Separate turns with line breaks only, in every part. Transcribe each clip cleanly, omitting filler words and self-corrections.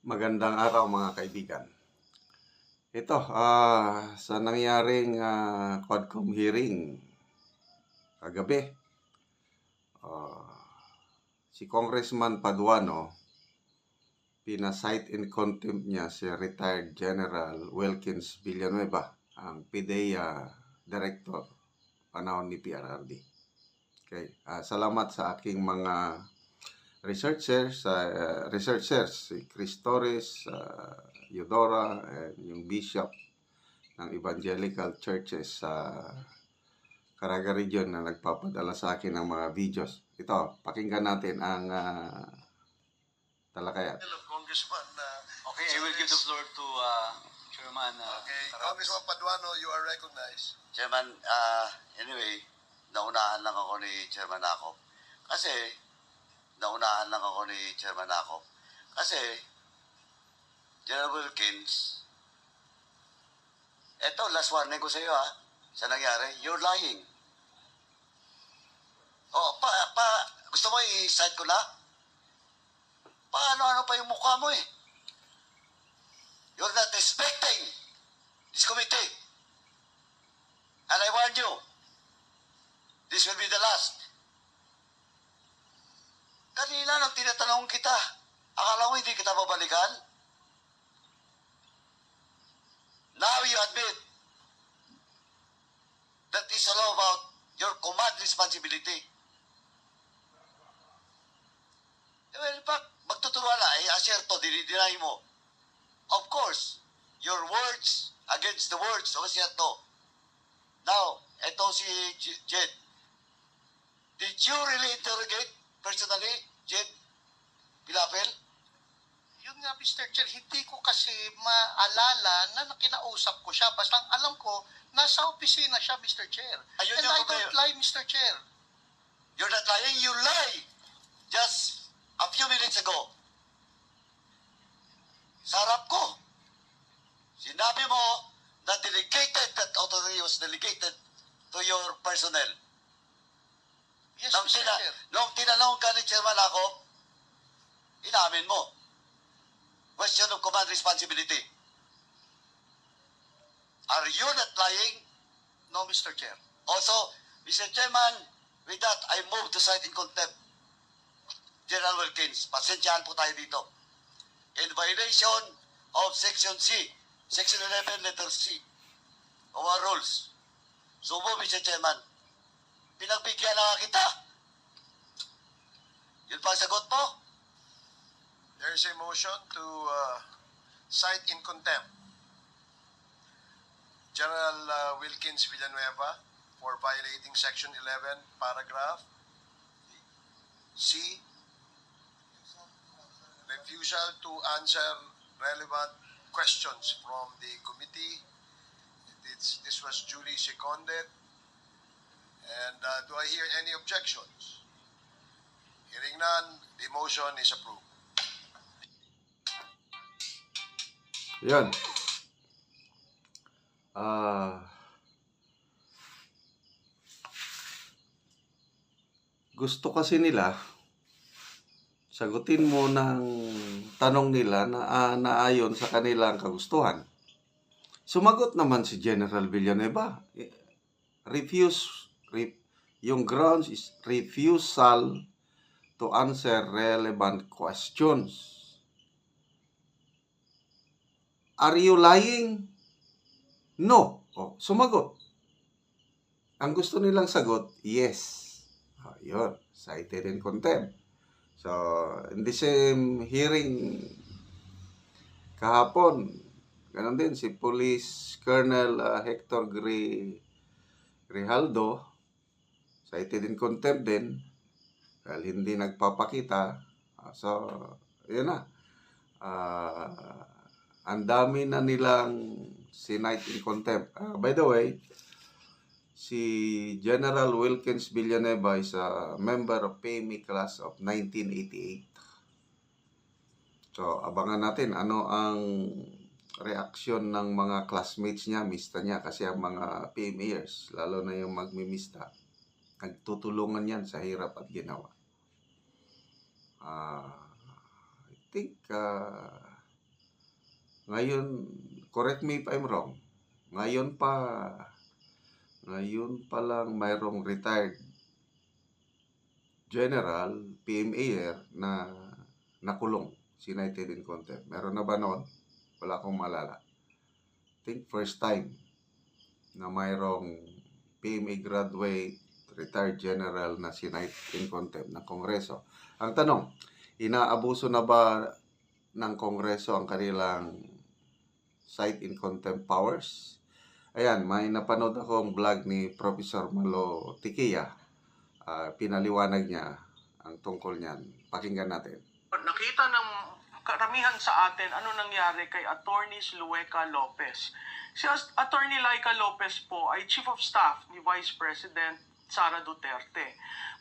Magandang araw mga kaibigan. Ito, sa nangyaring Quadcom hearing kagabi, si Congressman Paduano, pina-cite in contempt niya si retired General Wilkins Villanueva, ang PDEA Director, panahon ni PRRD. Okay. Salamat sa aking mga researchers, si Chris Torres, Eudora, and yung Bishop ng Evangelical Churches sa Caraga Region na nagpapadala sa akin ng mga videos. Ito, pakinggan natin ang talakayan.
Congressman,
okay, I will give the floor to Chairman.
okay, Congressman Paduano, you are recognized.
Chairman, anyway, naunahan lang ako ni Chairman ako. Kasi General Wilkins, eto, last warning ko sa iyo sa nangyari, you're lying. Gusto mo i-cite ko na? Paano pa yung mukha mo eh? You're not respecting this committee. And I warn you, this will be the last. Kanina nang tinatanong kita, akala mo hindi kita babalikan? Now you admit that is all about your command responsibility. Well, magtuturuan na, aserto, dinideny mo. Of course, your words against the words of aserto. Now, eto si Jed. Did you really interrogate personally, Jed Pilapel?
Yun nga, Mr. Chair, hindi ko kasi maalala na nakinausap ko siya. Basta alam ko, nasa opisina siya, Mr. Chair.
Ayun
And I don't lie, Mr. Chair.
You're not lying, you lie. Just a few minutes ago, sa harap ko, sinabi mo na that authority was delegated to your personnel.
Yes, Mr. Chair.
Nung tinanong ka ni Chairman ako, inamin mo. Question of command responsibility. Are you not lying?
No, Mr. Chair.
Also, Mr. Chairman, with that, I move to cite in contempt General Wilkins. Pasensyahan po tayo dito. In violation of Section C, Section 11, letter C, of our rules. So po, Mr. Chairman, pinagbigyan na kita. Yun pa ang sagot mo?
There is a motion to cite in contempt General Wilkins Villanueva for violating Section 11, paragraph C, refusal to answer relevant questions from the committee. This was duly seconded. And do I hear any objections? Hearing none, the motion is approved.
Yan. Gusto kasi nila sagutin mo ng tanong nila na naayon sa kanilang kagustuhan. Sumagot naman si General Villanueva. Yung grounds is refusal to answer relevant questions. Are you lying? No. Sumagot. Ang gusto nilang sagot, yes. Yun, cited in contempt. So, in the same hearing kahapon, ganun din si Police Colonel Hector Grijaldo, cited in contempt din, dahil hindi nagpapakita. So, yun na. Ang dami na nilang sinite in contempt. By the way, si General Wilkins Villanueva is a member of PME class of 1988. So, abangan natin ano ang reaksyon ng mga classmates niya, mista niya. Kasi ang mga PMEers, lalo na yung magmimista, nagtutulungan yan sa hirap at ginawa. I think Ngayon, correct me if I'm wrong, ngayon lang mayroong retired general, PMAer na nakulong, cited in contempt. Meron na ba noon? Wala akong maalala. I think first time na mayroong PMA graduate, retired general na cite in contempt ng Kongreso. Ang tanong, inaabuso na ba ng Kongreso ang kanilang cite in contempt powers? Ayan, may napanood akong vlog ni Professor Malo Tiquia. Pinaliwanag niya ang tungkol niyan. Pakinggan natin.
Nakita ng karamihan sa atin ano nangyari kay Attorney Lueca Lopez. Si Attorney Laika Lopez po ay Chief of Staff ni Vice President Sara Duterte.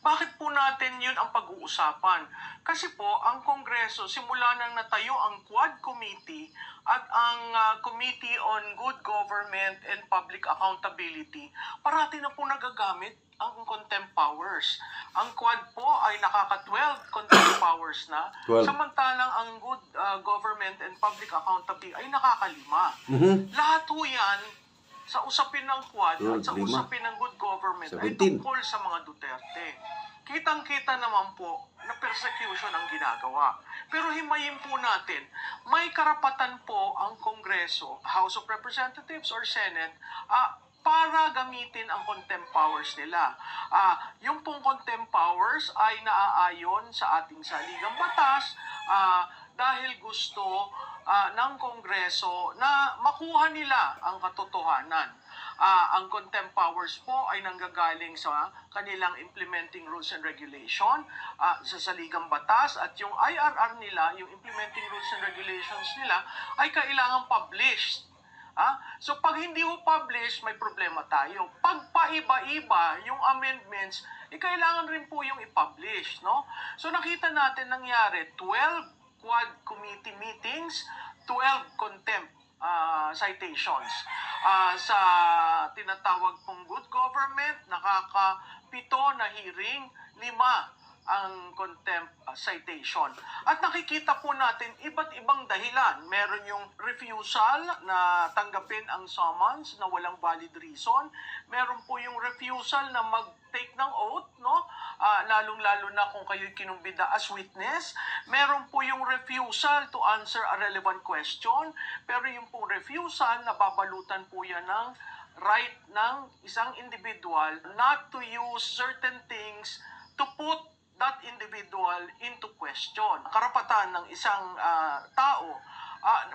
Bakit po natin yun ang pag-uusapan? Kasi po, ang Kongreso, simula nang natayo ang Quad Committee at ang Committee on Good Government and Public Accountability, parati na po nagagamit ang contempt powers. Ang Quad po ay nakaka-12 contempt powers na,
12.
samantalang ang Good Government and Public Accountability ay nakaka-5. Lahat po yan sa usapin ng Quad at sa
12, 5.
usapin ng good government ay
17.
tungkol sa mga Duterte. Kitang-kita naman po na persecution ang ginagawa. Pero himayin po natin, may karapatan po ang Kongreso, House of Representatives or Senate, para gamitin ang contempt powers nila. Yung pong contempt powers ay naaayon sa ating saligang batas dahil gusto ng Kongreso na makuha nila ang katotohanan. Ang contempt powers po ay nanggagaling sa kanilang implementing rules and regulation sa saligang batas, at yung IRR nila, yung implementing rules and regulations nila ay kailangan published. So pag hindi mo publish, may problema tayo. Pag paiba-iba yung amendments, kailangan rin po yung i-publish, no? So nakita natin nangyari 12 Quad Committee meetings, 12 contempt citations. Sa tinatawag pong good government, nakaka-7 na hearing, 5 ang contempt citation. At nakikita po natin iba't ibang dahilan. Meron yung refusal na tanggapin ang summons na walang valid reason. Meron po yung refusal na mag-take ng oath, no? Lalong-lalo na kung kayo'y kinumbida as witness. Meron po yung refusal to answer a relevant question. Pero yung pong refusal, nababalutan po yan ng right ng isang individual not to use certain things to put that individual into question. Karapatan ng isang tao.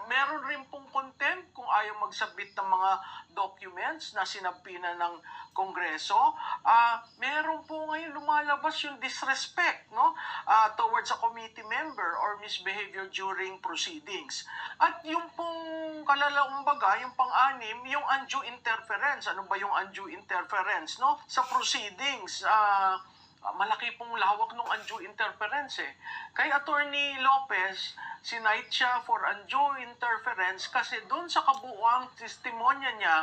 Meron rin pong contempt kung ayaw magsabit ng mga documents na sinabina ng Kongreso. Meron po ngayon lumalabas yung disrespect, no? Towards a committee member or misbehavior during proceedings. At yung pong kalalaong baga, yung pang-anim, yung undue interference. Ano ba yung undue interference, no? Sa proceedings, malaki pong lawak ng undue interference eh. Kay Attorney Lopez, sinight siya for undue interference kasi doon sa kabuuang testimonya niya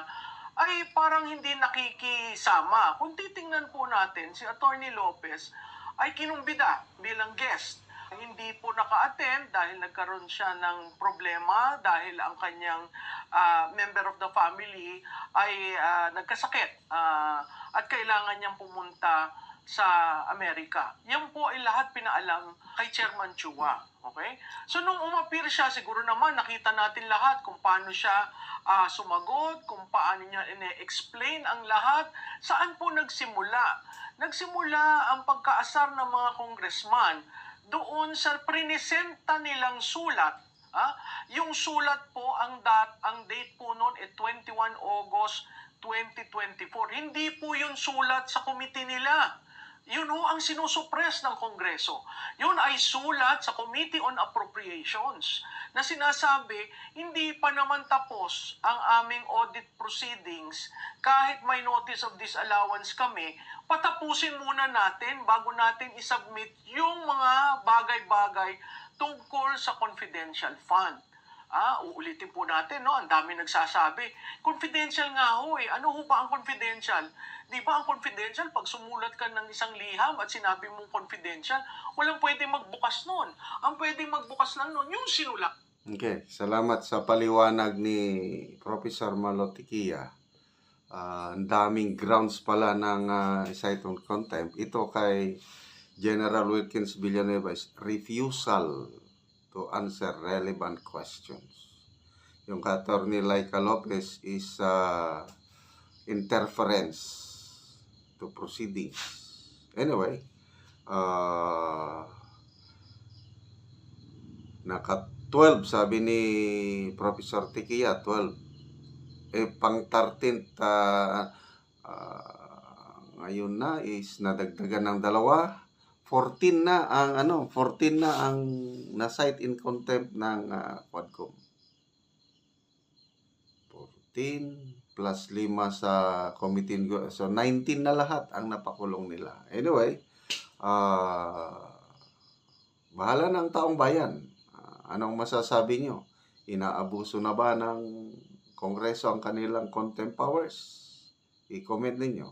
ay parang hindi nakikisama. Kung titingnan po natin, si Attorney Lopez ay kinumbida bilang guest. Hindi po naka-attend dahil nagkaroon siya ng problema dahil ang kanyang member of the family ay nagkasakit at kailangan niyang pumunta sa Amerika. Yan po ay lahat pinaalam kay Chairman Chua. Okay? So nung umapir siya, siguro naman nakita natin lahat kung paano siya sumagot, kung paano niya ine-explain ang lahat. Saan po nagsimula? Nagsimula ang pagkaasar ng mga congressman doon sa prinesenta nilang sulat. Yung sulat po, ang date po noon ay 21 August 2024. Hindi po yun sulat sa committee nila. Yun ang sinusuppress ng Kongreso. Yun ay sulat sa Committee on Appropriations na sinasabi, hindi pa naman tapos ang aming audit proceedings kahit may notice of disallowance kami, patapusin muna natin bago natin isubmit yung mga bagay-bagay tungkol sa confidential fund. Uulitin po natin, no? Ang dami nagsasabi. Confidential nga ho eh. Ano ho ba ang confidential? Di ba ang confidential, pag sumulat ka ng isang liham at sinabi mong confidential, walang pwede magbukas nun. Ang pwede magbukas lang nun, yung sinulat.
Okay, salamat sa paliwanag ni Professor Malotikia. Ang daming grounds pala ng cite on contempt. Ito kay General Wilkins Villanueva is refusal to answer relevant questions. Yung kay Attorney Laika Lopez is interference to proceedings. Anyway, naka 12 sabi ni Professor Tikia, 12. Pang 13th ngayon na is nadagdagan ng 2. 14 na ang 14 na ang na-cite in contempt ng Quadcom. 14 plus 5 sa committee. So 19 na lahat ang napakulong nila. Anyway, bahala ng taong bayan. Anong masasabi nyo? Inaabuso na ba ng Kongreso ang kanilang contempt powers? I-comment ninyo.